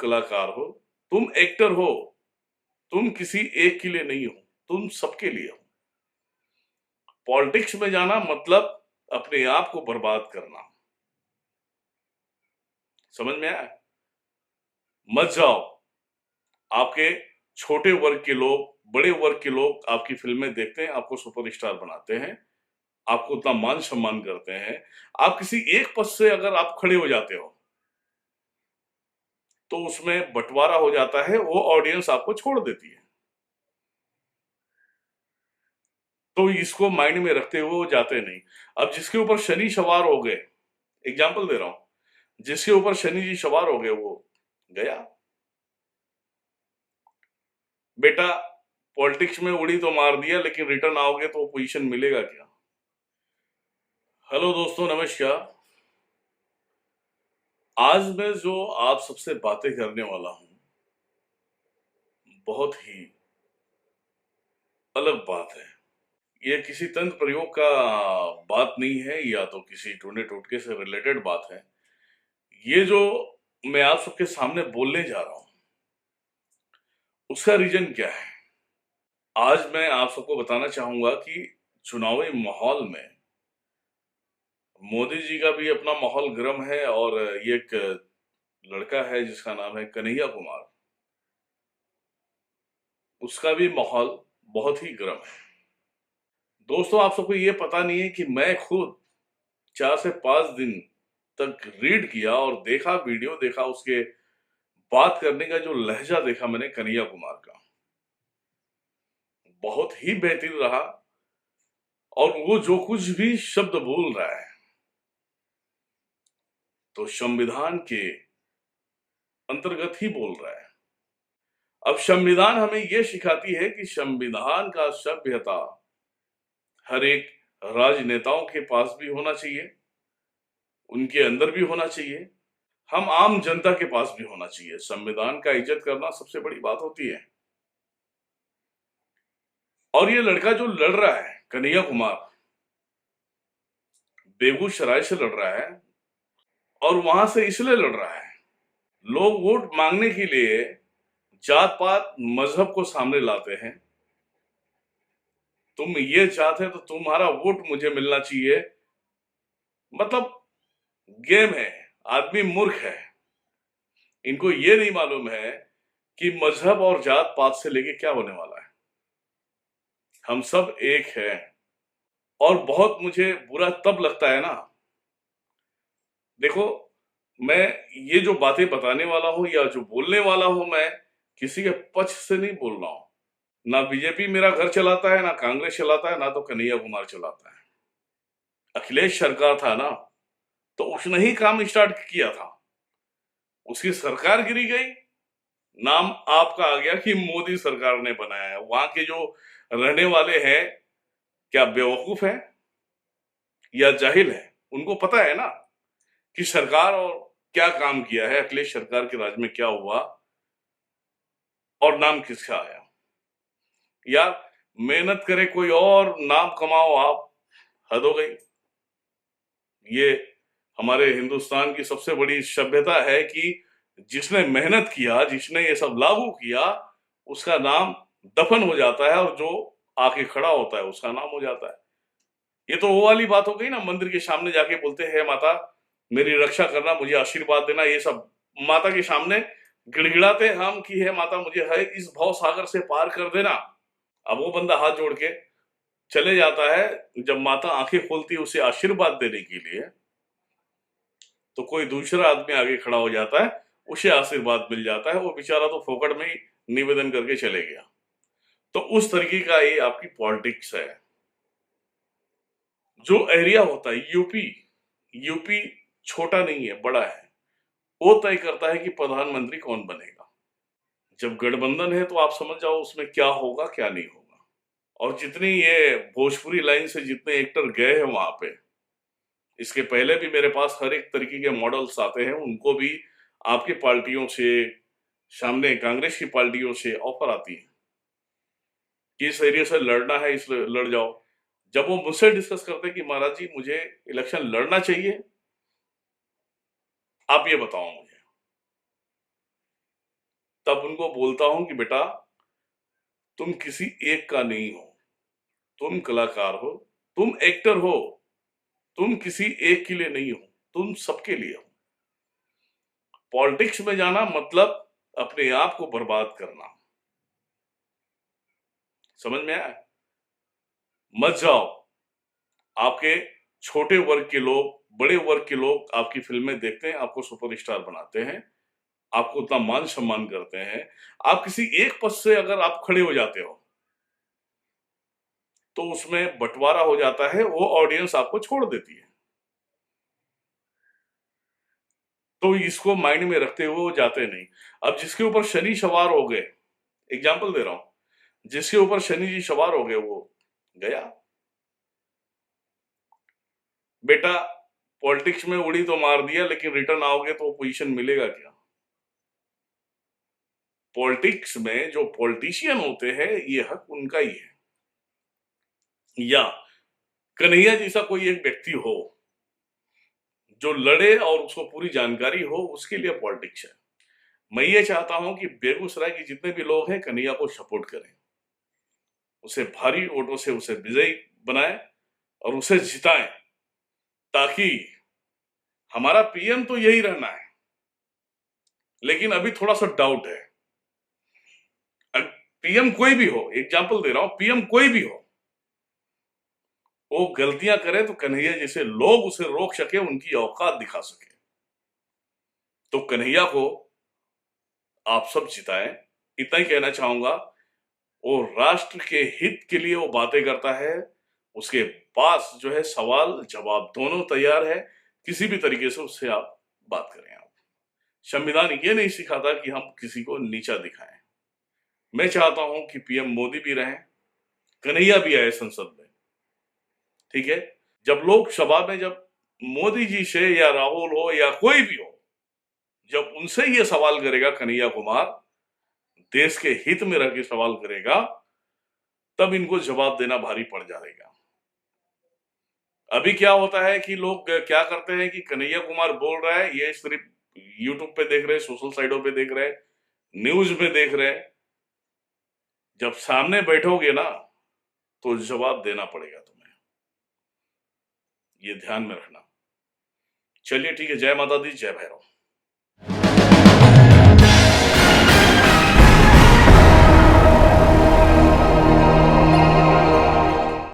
कलाकार हो, तुम एक्टर हो, तुम किसी एक के लिए नहीं हो, तुम सबके लिए हो। पॉलिटिक्स में जाना मतलब अपने आप को बर्बाद करना। समझ में आया? मत जाओ। आपके छोटे वर्ग के लोग, बड़े वर्ग के लोग आपकी फिल्में देखते हैं, आपको सुपरस्टार बनाते हैं, आपको उतना मान सम्मान करते हैं। आप किसी एक पद से अगर आप खड़े हो जाते हो तो उसमें बंटवारा हो जाता है, वो ऑडियंस आपको छोड़ देती है। तो इसको माइंड में रखते हुए वो जाते नहीं। अब जिसके ऊपर शनि सवार हो गए, एग्जाम्पल दे रहा हूं, जिसके ऊपर शनि जी सवार हो गए वो गया। बेटा पॉलिटिक्स में उड़ी तो मार दिया, लेकिन रिटर्न आओगे तो पोजीशन मिलेगा क्या? हेलो दोस्तों, नमस्कार। आज मैं जो आप सबसे बातें करने वाला हूं, बहुत ही अलग बात है। ये किसी तंत्र प्रयोग का बात नहीं है, या तो किसी टोने टोटके से रिलेटेड बात है। ये जो मैं आप सबके सामने बोलने जा रहा हूं, उसका रीजन क्या है? आज मैं आप सबको बताना चाहूंगा कि चुनावी माहौल में मोदी जी का भी अपना माहौल गर्म है, और ये एक लड़का है जिसका नाम है कन्हैया कुमार, उसका भी माहौल बहुत ही गर्म है। दोस्तों, आप सबको ये पता नहीं है कि मैं खुद 4 से 5 दिन तक रीड किया और देखा, वीडियो देखा, उसके बात करने का जो लहजा देखा मैंने कन्हैया कुमार का, बहुत ही बेहतरीन रहा। और वो जो कुछ भी शब्द बोल रहा है, तो संविधान के अंतर्गत ही बोल रहा है। अब संविधान हमें यह सिखाती है कि संविधान का सभ्यता हर एक राजनेताओं के पास भी होना चाहिए, उनके अंदर भी होना चाहिए, हम आम जनता के पास भी होना चाहिए। संविधान का इज्जत करना सबसे बड़ी बात होती है। और ये लड़का जो लड़ रहा है, कन्हैया कुमार, बेगूसराय से लड़ रहा है, और वहां से इसलिए लड़ रहा है, लोग वोट मांगने के लिए जात पात मजहब को सामने लाते हैं। तुम ये चाहते हो तो तुम्हारा वोट मुझे मिलना चाहिए, मतलब गेम है। आदमी मूर्ख है। इनको ये नहीं मालूम है कि मजहब और जात पात से लेके क्या होने वाला है। हम सब एक हैं। और बहुत मुझे बुरा तब लगता है ना, देखो, मैं ये जो बातें बताने वाला हूं या जो बोलने वाला हूं, मैं किसी के पक्ष से नहीं बोल रहा हूं। ना बीजेपी मेरा घर चलाता है, ना कांग्रेस चलाता है, ना तो कन्हैया कुमार चलाता है। अखिलेश सरकार था ना, तो उसने ही काम स्टार्ट किया था। उसकी सरकार गिरी गई, नाम आपका आ गया कि मोदी सरकार ने बनाया है। वहां के जो रहने वाले हैं, क्या बेवकूफ है या जाहिल है? उनको पता है ना कि सरकार और क्या काम किया है, अखिलेश सरकार के राज में क्या हुआ और नाम किसका आया। यार, मेहनत करे कोई और, नाम कमाओ आप, हद हो गई। ये हमारे हिंदुस्तान की सबसे बड़ी सभ्यता है कि जिसने मेहनत किया, जिसने ये सब लागू किया, उसका नाम दफन हो जाता है, और जो आके खड़ा होता है उसका नाम हो जाता है। ये तो वो वाली बात हो गई ना, मंदिर के सामने जाके बोलते हैं माता मेरी रक्षा करना, मुझे आशीर्वाद देना, ये सब माता के सामने गिड़गिड़ाते हम कि हे माता मुझे है इस भव सागर से पार कर देना। अब वो बंदा हाथ जोड़ के चले जाता है, जब माता आंखें खोलती है उसे आशीर्वाद देने के लिए, तो कोई दूसरा आदमी आगे खड़ा हो जाता है, उसे आशीर्वाद मिल जाता है। वो बेचारा तो फोकट में ही निवेदन करके चले गया। तो उस तरीके का ये आपकी पॉलिटिक्स है। जो एरिया होता है, यूपी, यूपी छोटा नहीं है, बड़ा है। वो तय करता है कि प्रधानमंत्री कौन बनेगा। जब गठबंधन है तो आप समझ जाओ उसमें क्या होगा क्या नहीं होगा। और जितनी ये भोजपुरी लाइन से जितने एक्टर गए हैं वहां पे, इसके पहले भी मेरे पास हर एक तरीके के मॉडल्स आते हैं, उनको भी आपकी पार्टियों से, सामने कांग्रेस की पार्टियों से ऑफर आती है कि इस एरिया से लड़ना है, इस लड़ जाओ। जब वो मुझसे डिस्कस करते हैं कि महाराज जी मुझे इलेक्शन लड़ना चाहिए, आप ये बताओ मुझे, तब उनको बोलता हूं कि बेटा, तुम किसी एक का नहीं हो, तुम कलाकार हो, तुम एक्टर हो, तुम किसी एक के लिए नहीं हो, तुम सबके लिए हो। पॉलिटिक्स में जाना मतलब अपने आप को बर्बाद करना। समझ में आया? मत जाओ। आपके छोटे वर्ग के लोग, बड़े वर्ग के लोग आपकी फिल्में देखते हैं, आपको सुपरस्टार बनाते हैं, आपको उतना मान सम्मान करते हैं। आप किसी एक पद से अगर आप खड़े हो जाते हो तो उसमें बंटवारा हो जाता है, वो ऑडियंस आपको छोड़ देती है। तो इसको माइंड में रखते हुए वो जाते नहीं। अब जिसके ऊपर शनि सवार हो गए, एग्जाम्पल दे रहा हूं, जिसके ऊपर शनि जी सवार हो गए वो गया। बेटा, पॉलिटिक्स में उड़ी तो मार दिया, लेकिन रिटर्न आओगे तो पोजीशन मिलेगा क्या? पॉलिटिक्स में जो पॉलिटिशियन होते हैं, ये हक उनका ही है। या कन्हैया जैसा कोई एक व्यक्ति हो जो लड़े और उसको पूरी जानकारी हो, उसके लिए पॉलिटिक्स है। मैं ये चाहता हूं कि बेगूसराय के जितने भी लोग हैं कन्हैया को सपोर्ट करें, उसे भारी वोटों से उसे विजयी बनाएं और उसे जिताएं, ताकि हमारा पीएम तो यही रहना है। लेकिन अभी थोड़ा सा डाउट है। पीएम कोई भी हो, एग्जाम्पल दे रहा हूं, पीएम कोई भी हो, वो गलतियां करे तो कन्हैया जैसे लोग उसे रोक सके, उनकी औकात दिखा सके। तो कन्हैया को आप सब जिताएं, इतना ही कहना चाहूंगा। वो राष्ट्र के हित के लिए वो बातें करता है, उसके पास जो है सवाल जवाब दोनों तैयार है, किसी भी तरीके से उससे आप बात करें। आप संविधान ये नहीं सिखाता कि हम किसी को नीचा दिखाएं। मैं चाहता हूं कि पीएम मोदी भी रहें, कन्हैया भी आए संसद में, ठीक है? जब लोकसभा में जब मोदी जी से या राहुल हो या कोई भी हो, जब उनसे ये सवाल करेगा कन्हैया कुमार, देश के हित में रह के सवाल करेगा, तब इनको जवाब देना भारी पड़ जाएगा। अभी क्या होता है कि लोग क्या करते हैं कि कन्हैया कुमार बोल रहा है, ये सिर्फ यूट्यूब पे देख रहे हैं, सोशल साइटों पे देख रहे हैं, न्यूज में देख रहे हैं। जब सामने बैठोगे ना तो जवाब देना पड़ेगा तुम्हें, ये ध्यान में रखना। चलिए ठीक है, जय माता दी, जय भैरव।